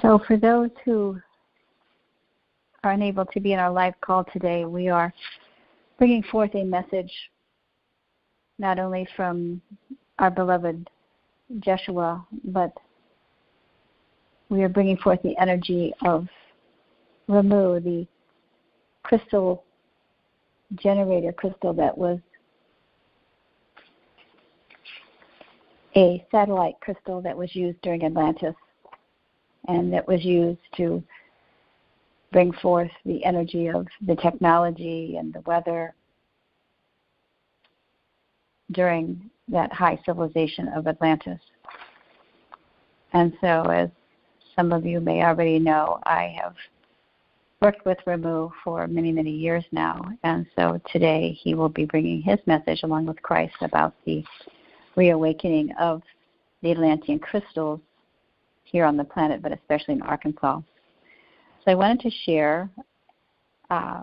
So for those who are unable to be in our live call today, we are bringing forth a message not only from our beloved Jeshua, but we are bringing forth the energy of Ramu, the crystal generator crystal that was a satellite crystal that was used during Atlantis, and that was used to bring forth the energy of the technology and the weather during that high civilization of Atlantis. And so, as some of you may already know, I have worked with Ramu for many, many years now. And so today he will be bringing his message along with Christ about the reawakening of the Atlantean crystals here on the planet, but especially in Arkansas. So I wanted to share,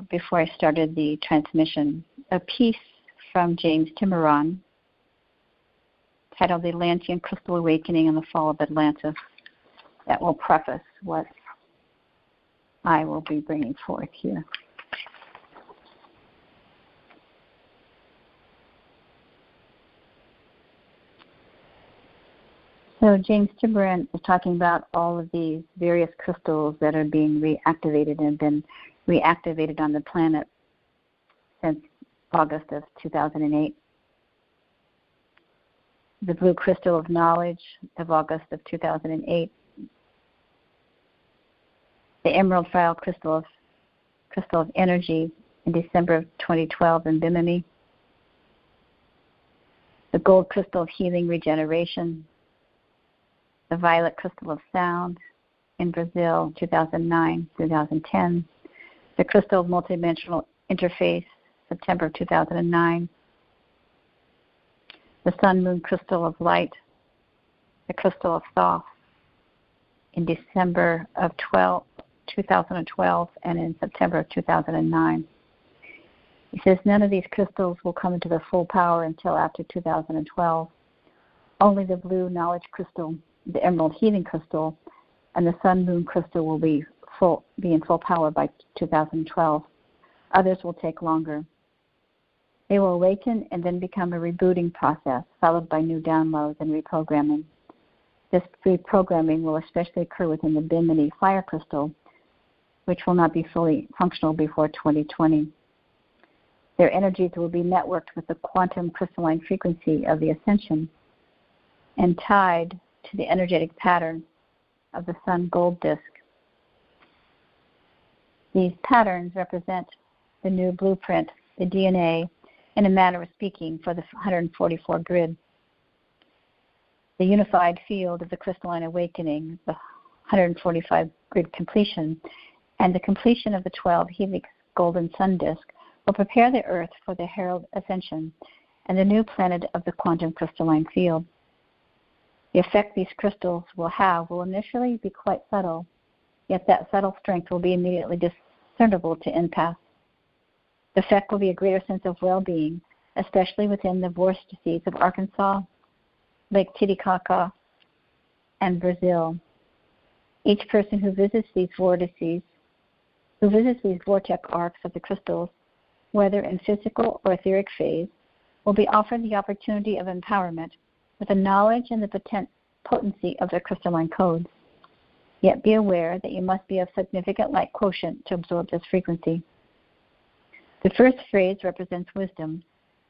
before I started the transmission, a piece from James Timuron titled The Atlantean Crystal Awakening and the Fall of Atlantis, that will preface what I will be bringing forth here. So James Timuron is talking about all of these various crystals that are being reactivated and have been reactivated on the planet since August of 2008. The blue crystal of knowledge of August of 2008. The emerald file crystal of energy in December of 2012 in Bimini. The gold crystal of healing regeneration. The violet crystal of sound in Brazil, 2009-2010. The crystal of multidimensional interface, September of 2009. The sun-moon crystal of light, the crystal of Thoth, in December of 2012 and in September of 2009. He says none of these crystals will come into their full power until after 2012. Only the blue knowledge crystal, the emerald healing crystal, and the sun-moon crystal will be in full power by 2012. Others will take longer. They will awaken and then become a rebooting process, followed by new downloads and reprogramming. This reprogramming will especially occur within the Bimini fire crystal, which will not be fully functional before 2020. Their energies will be networked with the quantum crystalline frequency of the ascension and tied to the energetic pattern of the sun gold disk. These patterns represent the new blueprint, the DNA, in a manner of speaking, for the 144 grid. The unified field of the crystalline awakening, the 145 grid completion, and the completion of the 12 helix golden sun disk will prepare the Earth for the herald ascension and the new planet of the quantum crystalline field. The effect these crystals will have will initially be quite subtle, yet that subtle strength will be immediately discernible to empaths. The effect will be a greater sense of well-being, especially within the vortices of Arkansas, Lake Titicaca, and Brazil. Each person who visits these vortex arcs of the crystals, whether in physical or etheric phase, will be offered the opportunity of empowerment with the knowledge and the potency of their crystalline codes. Yet be aware that you must be of significant light quotient to absorb this frequency. The first phase represents wisdom,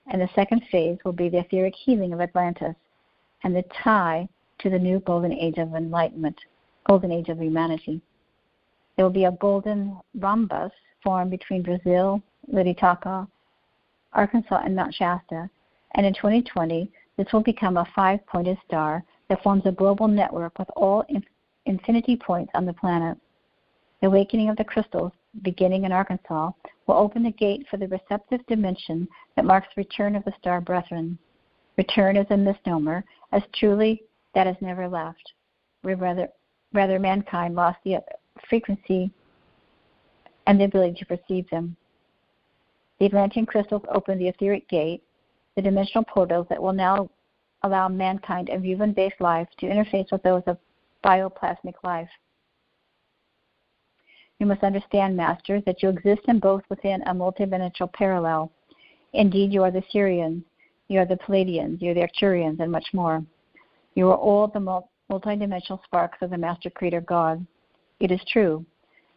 and the second phase will be the etheric healing of Atlantis and the tie to the new golden age of enlightenment, golden age of humanity. There will be a golden rhombus formed between Brazil, Titicaca, Arkansas, and Mount Shasta, and in 2020, this will become a 5-pointed star that forms a global network with all infinity points on the planet. The awakening of the crystals beginning in Arkansas, will open the gate for the receptive dimension that marks the return of the star brethren. Return is a misnomer, as truly that has never left. Rather mankind lost the frequency and the ability to perceive them. The Atlantean crystals open the etheric gate, the dimensional portals that will now allow mankind of human-based life to interface with those of bioplasmic life. You must understand, Masters, that you exist in both within a multidimensional parallel. Indeed, you are the Syrians, you are the Palladians, you are the Arcturians, and much more. You are all the multidimensional sparks of the Master Creator God. It is true.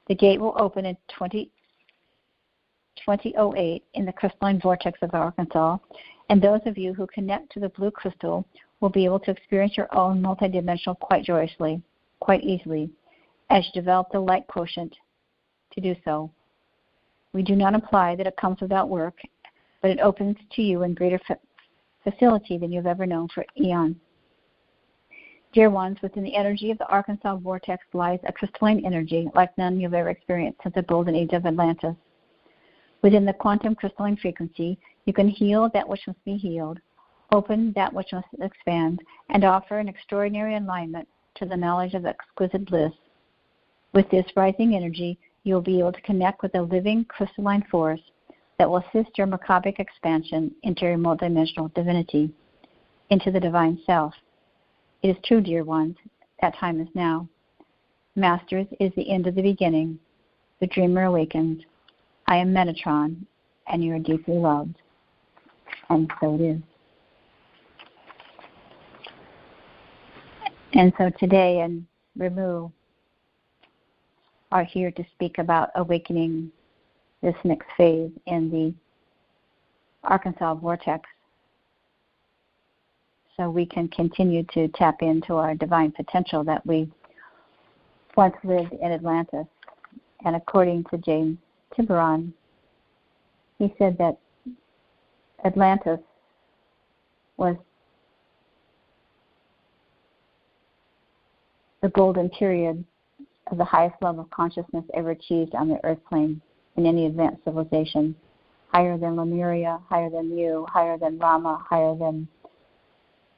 The gate will open in 2008 in the crystalline vortex of Arkansas, and those of you who connect to the blue crystal will be able to experience your own multidimensional quite joyously, quite easily, as you develop the light quotient to do so. We do not imply that it comes without work, but it opens to you in greater facility than you've ever known for eons. Dear ones, within the energy of the Arkansas vortex lies a crystalline energy like none you've ever experienced since the golden age of Atlantis. Within the quantum crystalline frequency, you can heal that which must be healed, open that which must expand, and offer an extraordinary alignment to the knowledge of exquisite bliss. With this rising energy, you will be able to connect with a living crystalline force that will assist your maccabic expansion into your multidimensional divinity, into the divine self. It is true, dear ones, that time is now. Masters, it is the end of the beginning. The dreamer awakens. I am Metatron, and you are deeply loved. And so it is. And so today and Ramu are here to speak about awakening this next phase in the Arkansas vortex, so we can continue to tap into our divine potential that we once lived in Atlantis. And according to James Tiburon, he said that Atlantis was the golden period of the highest level of consciousness ever achieved on the earth plane in any advanced civilization, higher than Lemuria, higher than Mu, higher than Rama, higher than,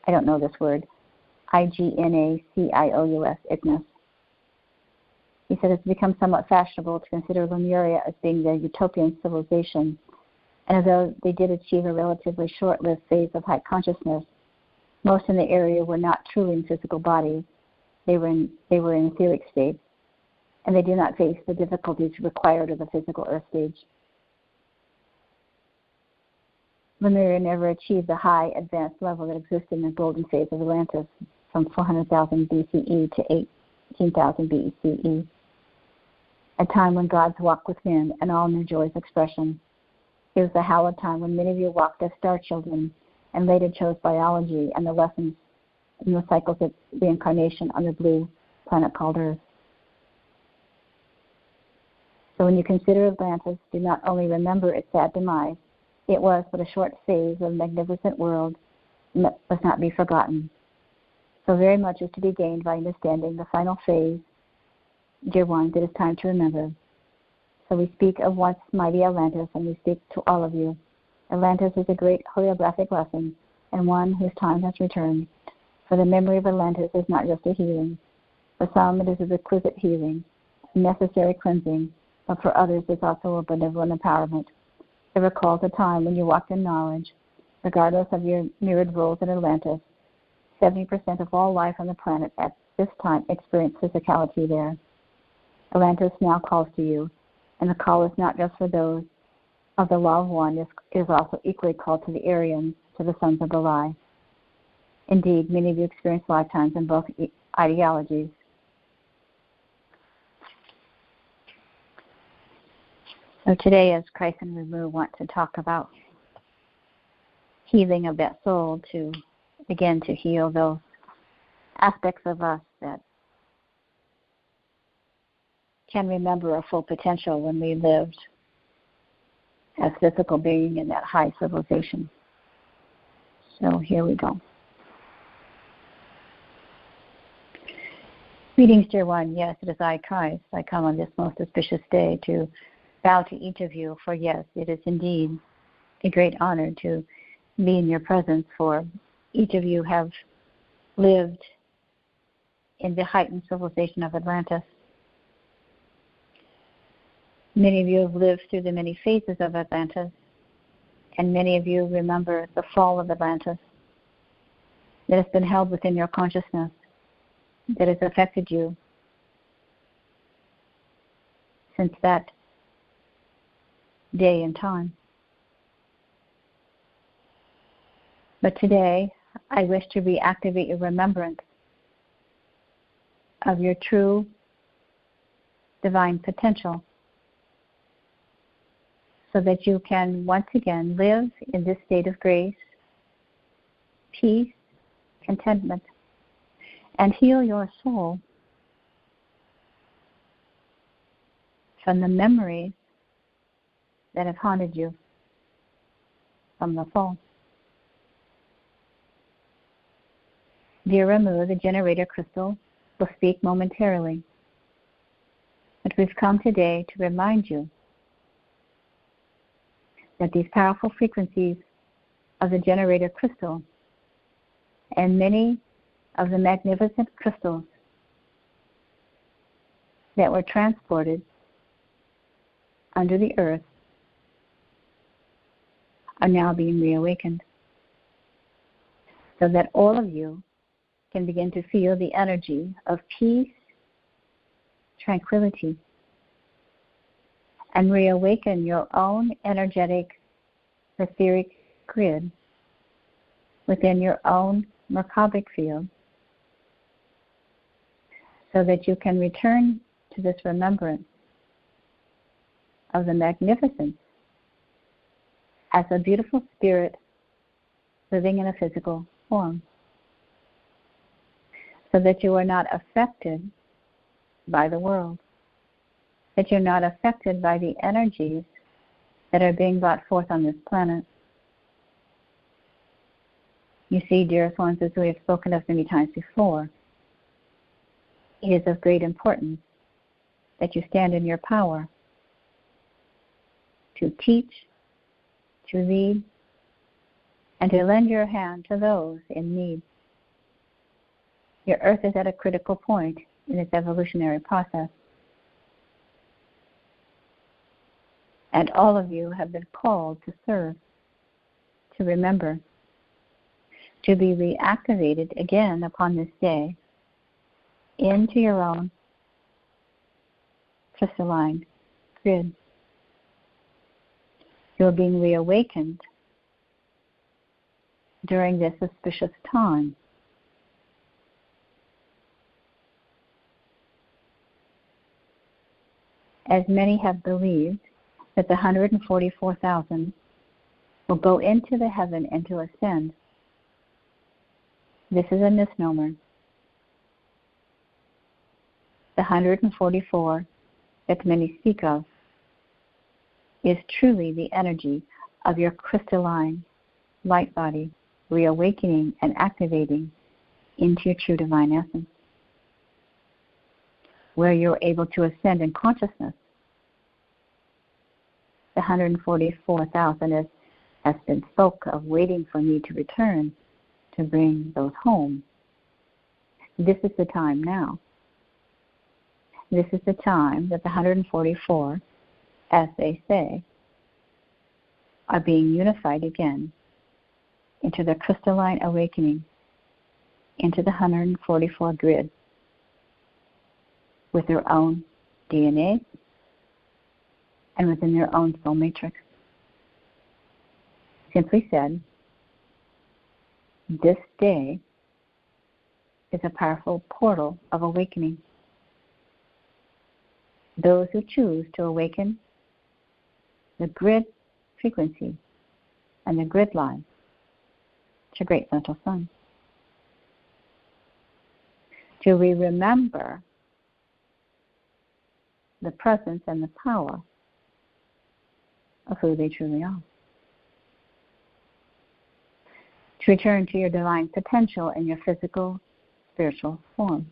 I don't know this word, Ignacious, Ignis. He said it's become somewhat fashionable to consider Lemuria as being the utopian civilization, and although they did achieve a relatively short-lived phase of high consciousness, most in the area were not truly in physical bodies. They were in etheric states, and they did not face the difficulties required of the physical earth stage. Lemuria never achieved the high advanced level that existed in the golden phase of Atlantis from 400,000 BCE to 18,000 BCE, a time when gods walked within and all knew joy's expression. It was the hallowed time when many of you walked as star children and later chose biology and the lessons in the cycles of reincarnation on the blue planet called Earth. So when you consider Atlantis, do not only remember its sad demise, it was but a short phase of a magnificent world that must not be forgotten. So very much is to be gained by understanding the final phase, dear ones, it is time to remember. So we speak of once mighty Atlantis, and we speak to all of you. Atlantis is a great holographic lesson, and one whose time has returned. For the memory of Atlantis is not just a healing. For some it is a requisite healing, a necessary cleansing, but for others it's also a benevolent empowerment. It recalls a time when you walked in knowledge, regardless of your myriad roles in Atlantis. 70% of all life on the planet at this time experienced physicality there. Atlantis now calls to you, and the call is not just for those of the law of one, it is also equally called to the Aryans, to the sons of Beli. Indeed, many of you experience lifetimes in both ideologies. So today, as Christ and Ramu want to talk about healing of that soul, to begin to heal those aspects of us that can remember our full potential when we lived as physical being in that high civilization. So here we go. Greetings, dear one. Yes, it is I, Christ. I come on this most auspicious day to bow to each of you, for yes, it is indeed a great honor to be in your presence, for each of you have lived in the heightened civilization of Atlantis. Many of you have lived through the many phases of Atlantis, and many of you remember the fall of Atlantis that has been held within your consciousness, that has affected you since that day and time. But today, I wish to reactivate your remembrance of your true divine potential, so that you can once again live in this state of grace, peace, contentment, and heal your soul from the memories that have haunted you from the fall. Dear Ramu, the generator crystal, will speak momentarily, but we've come today to remind you that these powerful frequencies of the generator crystal and many of the magnificent crystals that were transported under the earth are now being reawakened, so that all of you can begin to feel the energy of peace, tranquility, and reawaken your own energetic etheric grid within your own Merkabic field, so that you can return to this remembrance of the magnificence as a beautiful spirit living in a physical form, so that you are not affected by the world, that you're not affected by the energies that are being brought forth on this planet. You see, dearest ones, as we have spoken of many times before, it is of great importance that you stand in your power to teach, to lead, and to lend your hand to those in need. Your earth is at a critical point in its evolutionary process, and all of you have been called to serve, to remember, to be reactivated again upon this day into your own crystalline grid. You're being reawakened during this auspicious time. As many have believed that the 144,000 will go into the heaven and to ascend, this is a misnomer. The 144 that many speak of is truly the energy of your crystalline light body reawakening and activating into your true divine essence, where you're able to ascend in consciousness. The 144,000 has been spoke of waiting for me to return to bring those home. This is the time now. This is the time that the 144, as they say, are being unified again into the crystalline awakening, into the 144 grid, with their own DNA and within their own soul matrix. Simply said, this day is a powerful portal of awakening. Those who choose to awaken the grid frequency and the grid line to Great Central Sun, to remember the presence and the power of who they truly are, to return to your divine potential in your physical, spiritual form.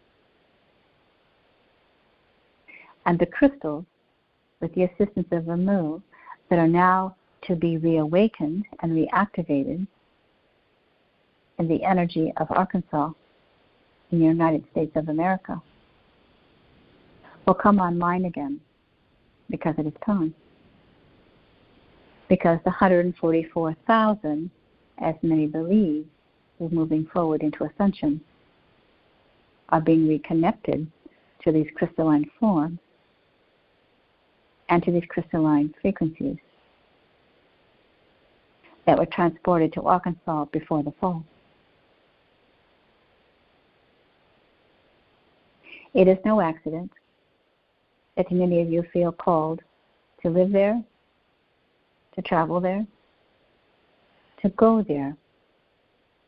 And the crystals with the assistance of Ramu, that are now to be reawakened and reactivated in the energy of Arkansas in the United States of America will come online again because it is time. Because the 144,000, as many believe, who are moving forward into ascension, are being reconnected to these crystalline forms and to these crystalline frequencies that were transported to Arkansas before the fall. It is no accident that many of you feel called to live there, to travel there, to go there,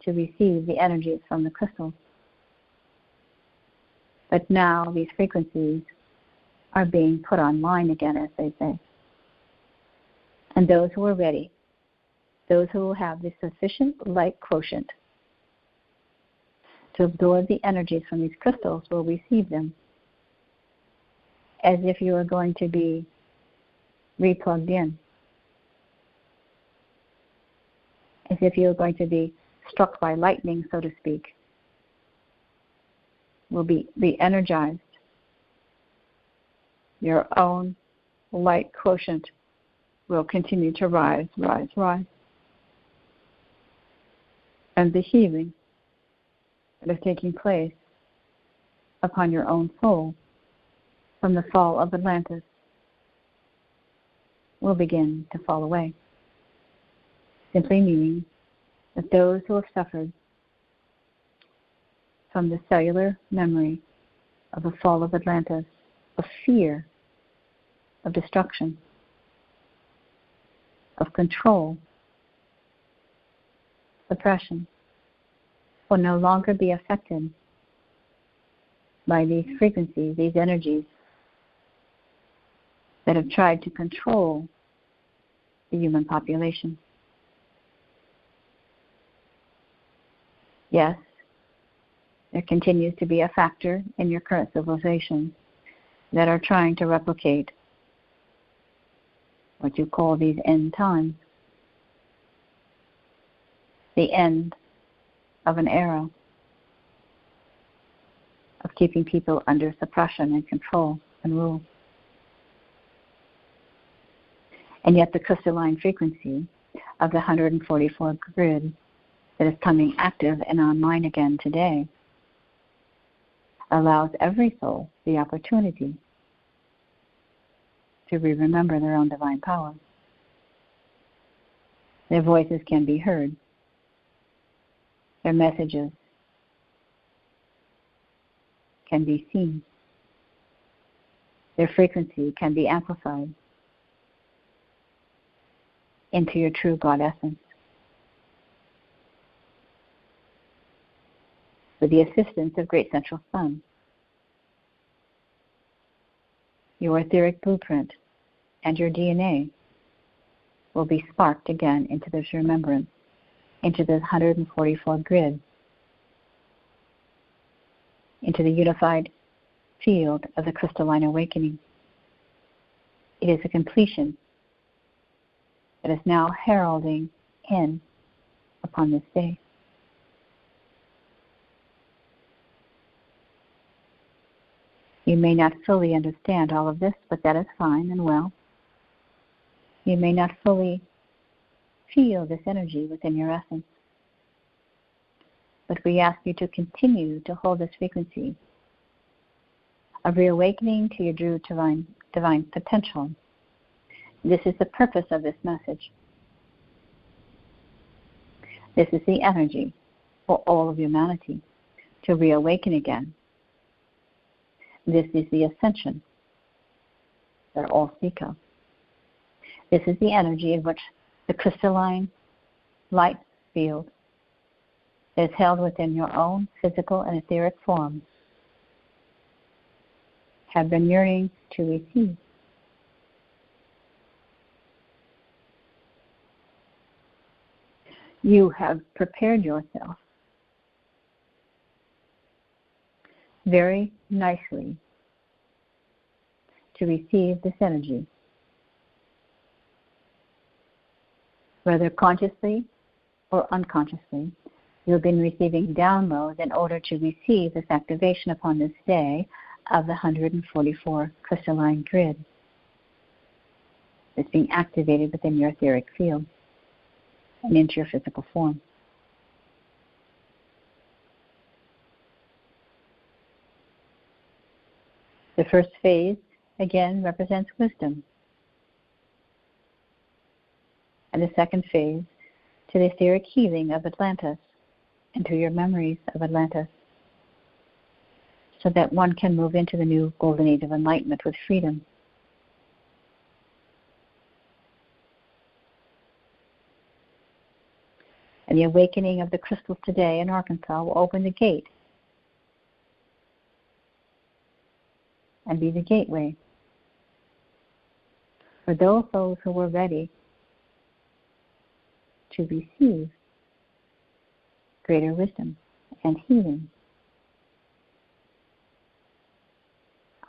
to receive the energies from the crystals. But now these frequencies are being put online again, as they say. And those who are ready, those who will have the sufficient light quotient to absorb the energies from these crystals will receive them as if you are going to be replugged in, as if you are going to be struck by lightning, so to speak, will be re-energized. Your own light quotient will continue to rise, rise, rise. And the healing that is taking place upon your own soul from the fall of Atlantis will begin to fall away. Simply meaning that those who have suffered from the cellular memory of the fall of Atlantis, of fear, of destruction, of control, suppression, will no longer be affected by these frequencies, these energies that have tried to control the human population. Yes, there continues to be a factor in your current civilization that are trying to replicate what you call these end times, the end of an era of keeping people under suppression and control and rule. And yet the crystalline frequency of the 144 grid that is coming active and online again today allows every soul the opportunity to remember their own divine power. Their voices can be heard. Their messages can be seen. Their frequency can be amplified into your true God essence. With the assistance of Great Central Sun, your etheric blueprint and your DNA will be sparked again into this remembrance, into this 144 grid, into the unified field of the crystalline awakening. It is a completion that is now heralding in upon this day. You may not fully understand all of this, but that is fine and well. You may not fully feel this energy within your essence, but we ask you to continue to hold this frequency of reawakening to your true divine potential. This is the purpose of this message. This is the energy for all of humanity to reawaken again. This is the ascension that all speak of. This is the energy in which the crystalline light field that is held within your own physical and etheric form have been yearning to receive. You have prepared yourself very nicely to receive this energy Whether consciously or unconsciously, you've been receiving downloads in order to receive this activation upon this day of the 144 crystalline grid. It's being activated within your etheric field and into your physical form. The first phase, again, represents wisdom. And the second phase, to the etheric healing of Atlantis and to your memories of Atlantis, so that one can move into the new golden age of enlightenment with freedom. And the awakening of the crystals today in Arkansas will open the gate and be the gateway for those souls who were ready to receive greater wisdom and healing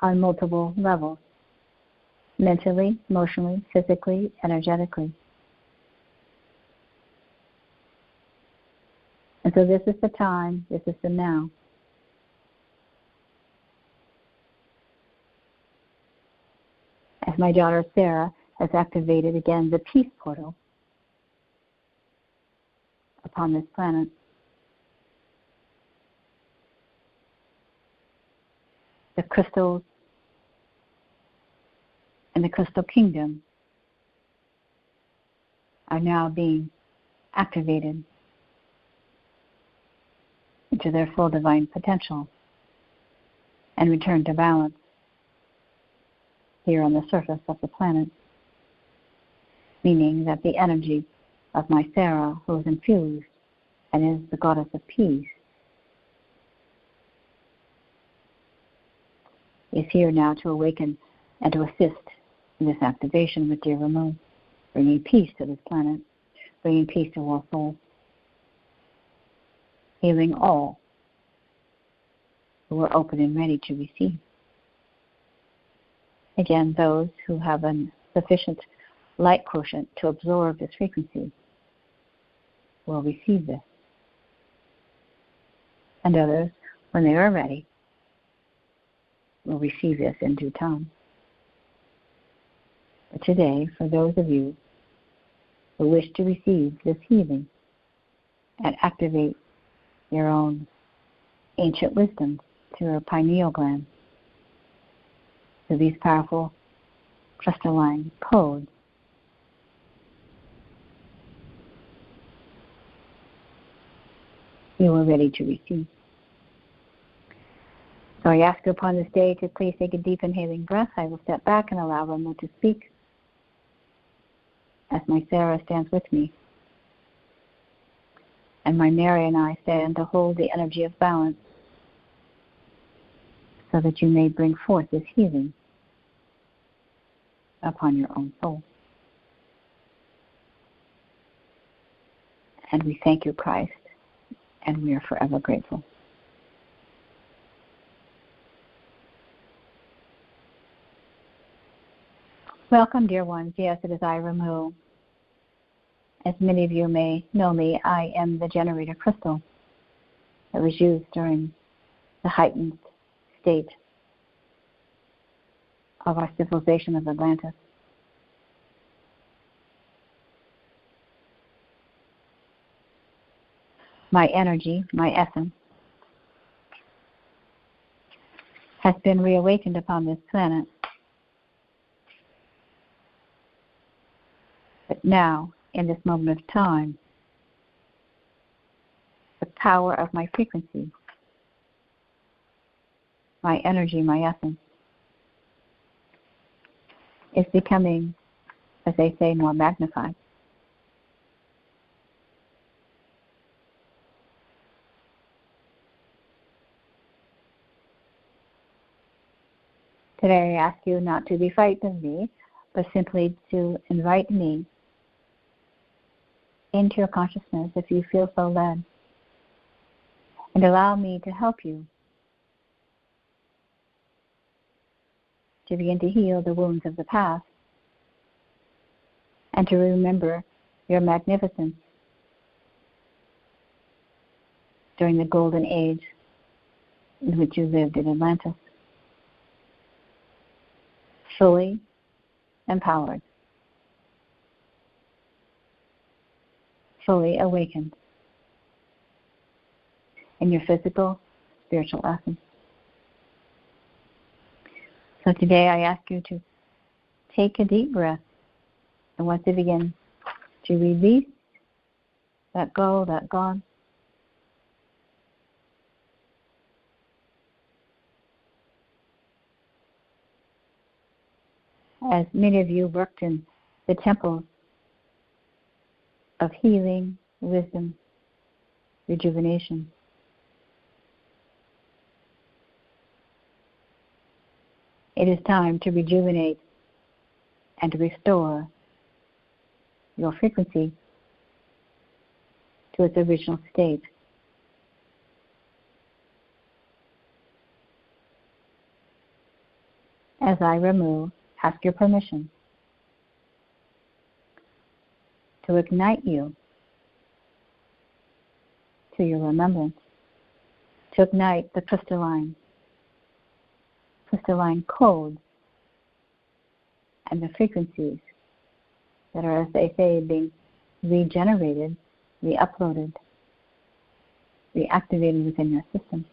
on multiple levels, mentally, emotionally, physically, energetically. And so this is the time, this is the now. As my daughter Sarah has activated again the peace portal upon this planet. The crystals and the crystal kingdom are now being activated into their full divine potential and return to balance here on the surface of the planet, meaning that the energy of my Sarah, who is infused and is the goddess of peace, is here now to awaken and to assist in this activation with dear Ramu, bringing peace to this planet, bringing peace to all souls, healing all who are open and ready to receive. Again, those who have a sufficient light quotient to absorb this frequency will receive this. And others, when they are ready, will receive this in due time. But today, for those of you who wish to receive this healing and activate your own ancient wisdom through your pineal gland, through these powerful crystalline codes, you are ready to receive. So I ask you upon this day to please take a deep inhaling breath. I will step back and allow Ramu to speak as my Sarah stands with me. And my Mary and I stand to hold the energy of balance so that you may bring forth this healing upon your own soul. And we thank you, Christ, and we are forever grateful. Welcome, dear ones. Yes, it is I, Ramu. As many of you may know me, I am the generator crystal that was used during the heightened state of our civilization of Atlantis. My energy, my essence, has been reawakened upon this planet. But now, in this moment of time, the power of my frequency, my energy, my essence, is becoming, as they say, more magnified. Today I ask you not to be frightened of me, but simply to invite me into your consciousness if you feel so led, and allow me to help you to begin to heal the wounds of the past and to remember your magnificence during the golden age in which you lived in Atlantis. Fully empowered, fully awakened in your physical, spiritual essence. So today I ask you to take a deep breath, and once you begin to release, let go, let God. As many of you worked in the temples of healing, wisdom, rejuvenation, it is time to rejuvenate and to restore your frequency to its original state. As I Ramu ask your permission to ignite you to your remembrance, to ignite the crystalline codes and the frequencies that are, as they say, being regenerated, re-uploaded, reactivated within your system.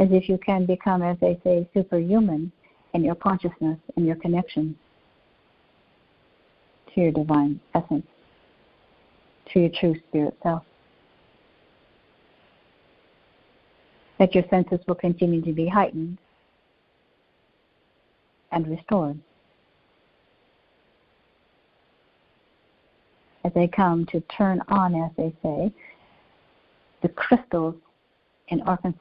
As if you can become, as they say, superhuman in your consciousness and your connection to your divine essence, to your true spirit self. That your senses will continue to be heightened and restored as they come to turn on, as they say, the crystals in Arkansas